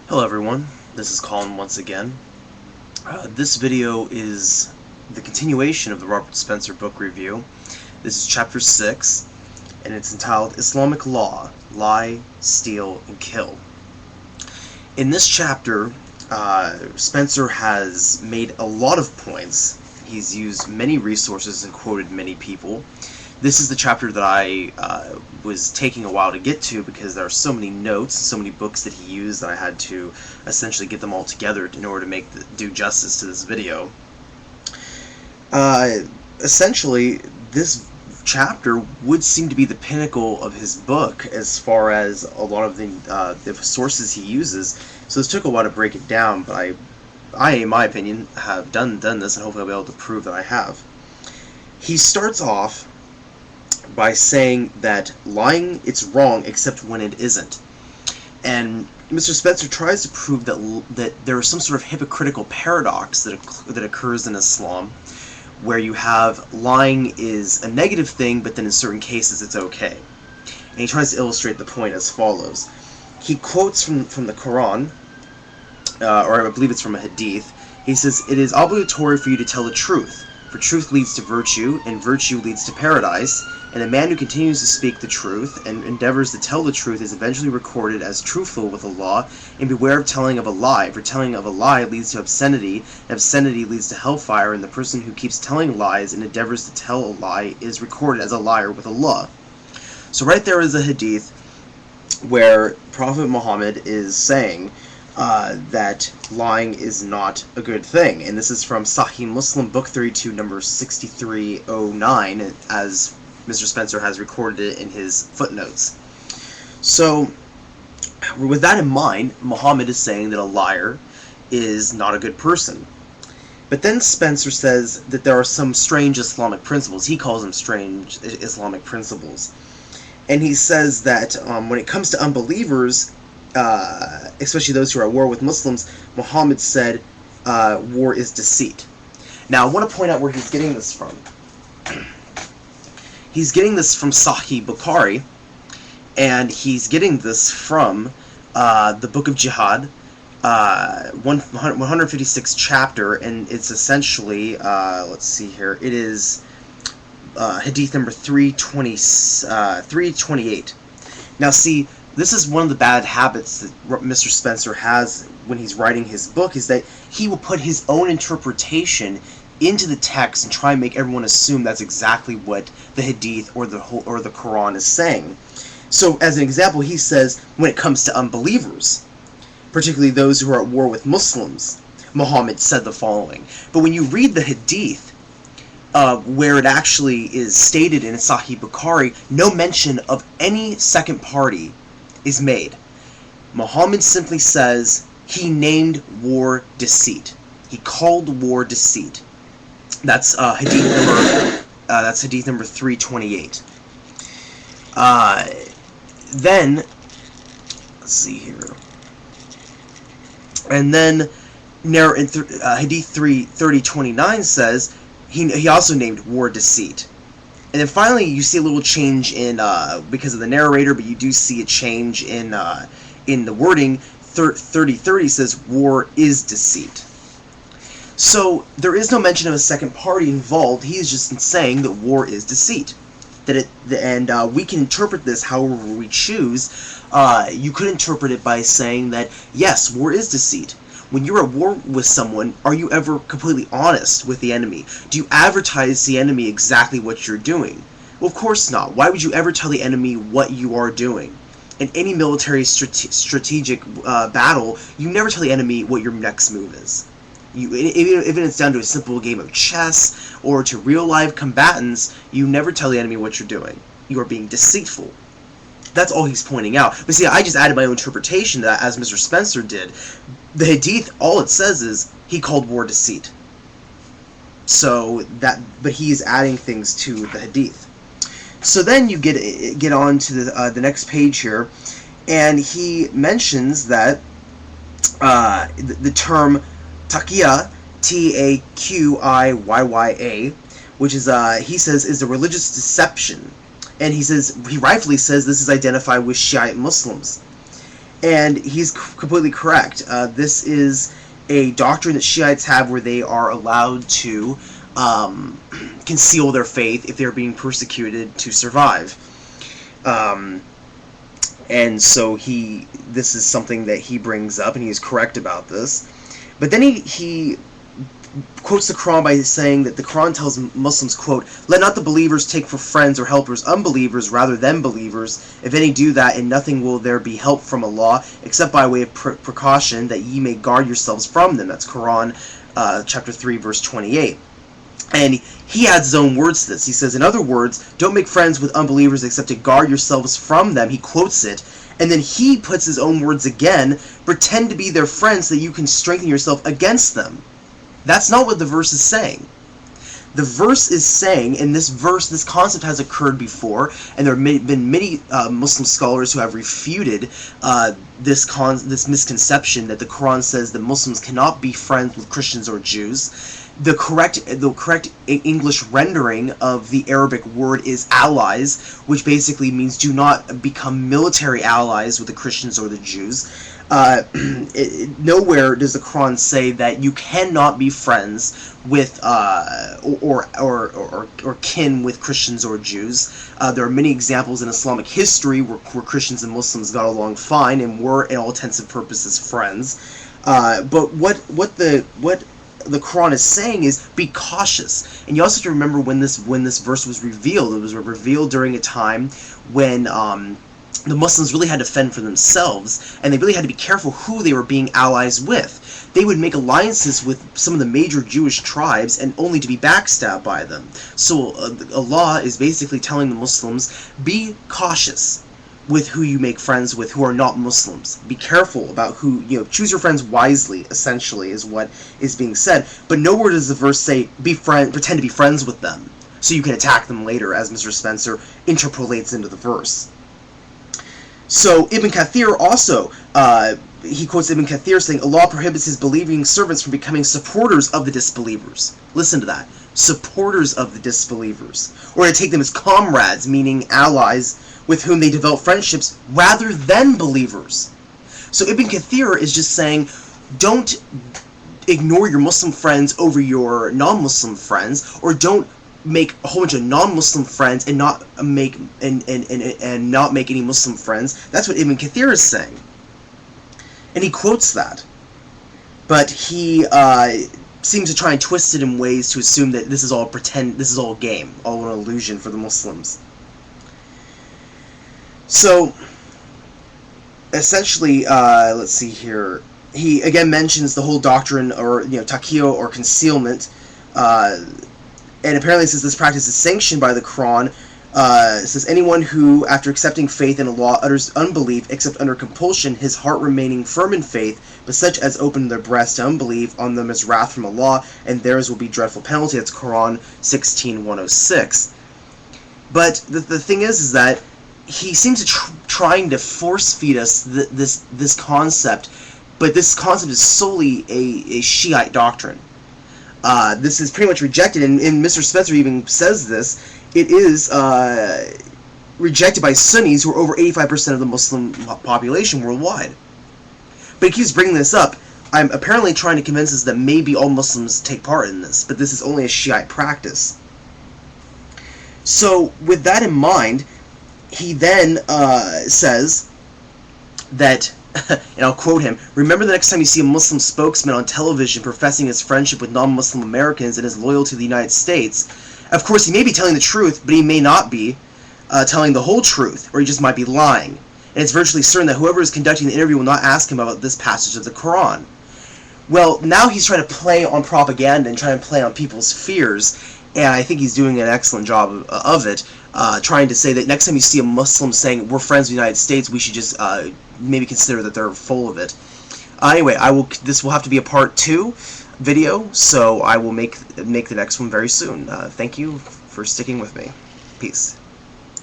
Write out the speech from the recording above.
Hello everyone, this is Colin once again. This video is the continuation of the Robert Spencer book review. This is Chapter 6, and it's entitled Islamic Law, Lie, Steal, and Kill. In this chapter, Spencer has made a lot of points. He's used many resources and quoted many people. This is the chapter that I was taking a while to get to because there are so many notes, so many books that he used that I had to essentially get them all together in order to do justice to this video. Essentially, this chapter would seem to be the pinnacle of his book as far as a lot of the sources he uses. So this took a while to break it down, but I in my opinion, have done this, and hopefully I'll be able to prove that I have. He starts off by saying that lying, it's wrong except when it isn't. And Mr. Spencer tries to prove that there is some sort of hypocritical paradox that occurs in Islam, where you have lying is a negative thing, but then in certain cases it's okay. And he tries to illustrate the point as follows. He quotes from the Quran, or I believe it's from a hadith. He says, "It is obligatory for you to tell the truth, for truth leads to virtue, and virtue leads to paradise, and a man who continues to speak the truth and endeavors to tell the truth is eventually recorded as truthful with Allah, and beware of telling of a lie, for telling of a lie leads to obscenity, and obscenity leads to hellfire, and the person who keeps telling lies and endeavors to tell a lie is recorded as a liar with Allah." So right there is a hadith where Prophet Muhammad is saying that lying is not a good thing. And this is from Sahih Muslim, Book 32, number 6309, as Mr. Spencer has recorded it in his footnotes. So, with that in mind, Muhammad is saying that a liar is not a good person. But then Spencer says that there are some strange Islamic principles. He calls them strange Islamic principles. And he says that when it comes to unbelievers, especially those who are at war with Muslims, Muhammad said war is deceit. Now, I want to point out where he's getting this from. He's getting this from Sahih Bukhari, and he's getting this from the Book of Jihad, 156 chapter, and it's essentially, let's see here, it is Hadith number 328. Now, see, this is one of the bad habits that Mr. Spencer has when he's writing his book, is that he will put his own interpretation into the text and try and make everyone assume that's exactly what the Hadith or the Quran is saying. So, as an example, he says, when it comes to unbelievers, particularly those who are at war with Muslims, Muhammad said the following. But when you read the Hadith, where it actually is stated in Sahih Bukhari, no mention of any second party is made. Muhammad simply says he named war deceit. He called war deceit. That's hadith number 328. Then let's see here. And then hadith 3029 says he also named war deceit. And then finally, you see a little change in because of the narrator, but you do see a change in the wording. 3030 says war is deceit. So there is no mention of a second party involved. He is just saying that war is deceit. And we can interpret this however we choose. You could interpret it by saying that yes, war is deceit. When you're at war with someone, are you ever completely honest with the enemy? Do you advertise the enemy exactly what you're doing? Well, of course not. Why would you ever tell the enemy what you are doing? In any military strategic battle, you never tell the enemy what your next move is. Even if it's down to a simple game of chess or to real live combatants, you never tell the enemy what you're doing. You are being deceitful. That's all he's pointing out. But see, I just added my own interpretation to that, as Mr. Spencer did. The Hadith, all it says is he called war deceit. So but he is adding things to the Hadith. So then you get on to the next page here, and he mentions that the term taqiyya, Taqiyya, which is he says is a religious deception. And he rightfully says this is identified with Shiite Muslims. And he's completely correct. This is a doctrine that Shiites have where they are allowed to conceal their faith if they're being persecuted to survive. And so this is something that he brings up, and he's correct about this. But then he quotes the Quran by saying that the Quran tells Muslims, quote, "Let not the believers take for friends or helpers unbelievers rather than believers. If any do that, in nothing will there be help from Allah, except by way of precaution, that ye may guard yourselves from them." That's Quran chapter 3, verse 28. And he adds his own words to this. He says, in other words, don't make friends with unbelievers except to guard yourselves from them. He quotes it. And then he puts his own words again, pretend to be their friends so that you can strengthen yourself against them. That's not what the verse is saying. The verse is saying, and this concept has occurred before, and there have been many Muslim scholars who have refuted this misconception that the Quran says that Muslims cannot be friends with Christians or Jews. The correct English rendering of the Arabic word is allies, which basically means do not become military allies with the Christians or the Jews. Nowhere does the Quran say that you cannot be friends with or kin with Christians or Jews. There are many examples in Islamic history where Christians and Muslims got along fine and were, in all intents and purposes, friends. But what the Quran is saying is be cautious. And you also have to remember when this verse was revealed. It was revealed during a time when the Muslims really had to fend for themselves, and they really had to be careful who they were being allies with. They would make alliances with some of the major Jewish tribes, and only to be backstabbed by them. So Allah is basically telling the Muslims, be cautious with who you make friends with who are not Muslims. Be careful about who, choose your friends wisely, essentially, is what is being said. But nowhere does the verse say, pretend to be friends with them, so you can attack them later, as Mr. Spencer interpolates into the verse. So Ibn Kathir also, he quotes Ibn Kathir saying, Allah prohibits his believing servants from becoming supporters of the disbelievers. Listen to that. Supporters of the disbelievers. Or to take them as comrades, meaning allies with whom they develop friendships rather than believers. So Ibn Kathir is just saying, don't ignore your Muslim friends over your non-Muslim friends, or don't make a whole bunch of non-Muslim friends and not make not make any Muslim friends. That's what Ibn Kathir is saying, and he quotes that. But he seems to try and twist it in ways to assume that this is all pretend, this is all a game, all an illusion for the Muslims. So essentially, let's see here. He again mentions the whole doctrine, or taqiyya, or concealment. And apparently says this practice is sanctioned by the Quran. It says, anyone who, after accepting faith in Allah, utters unbelief except under compulsion, his heart remaining firm in faith, but such as open their breast to unbelief, on them is wrath from Allah, and theirs will be dreadful penalty. That's Quran 16:106. But the thing is that he seems to trying to force feed us this concept, but this concept is solely a Shiite doctrine. This is pretty much rejected, and Mr. Spencer even says this. It is rejected by Sunnis, who are over 85% of the Muslim population worldwide. But he keeps bringing this up. I'm apparently trying to convince us that maybe all Muslims take part in this, but this is only a Shiite practice. So, with that in mind, he then says that, and I'll quote him, "Remember the next time you see a Muslim spokesman on television professing his friendship with non-Muslim Americans and his loyalty to the United States, of course he may be telling the truth, but he may not be telling the whole truth, or he just might be lying. And it's virtually certain that whoever is conducting the interview will not ask him about this passage of the Quran." Well, now he's trying to play on propaganda and trying to play on people's fears, and I think he's doing an excellent job of it, trying to say that next time you see a Muslim saying, we're friends with the United States, we should just maybe consider that they're full of it. Anyway, this will have to be a part 2 video, so I will make the next one very soon. Thank you for sticking with me. Peace.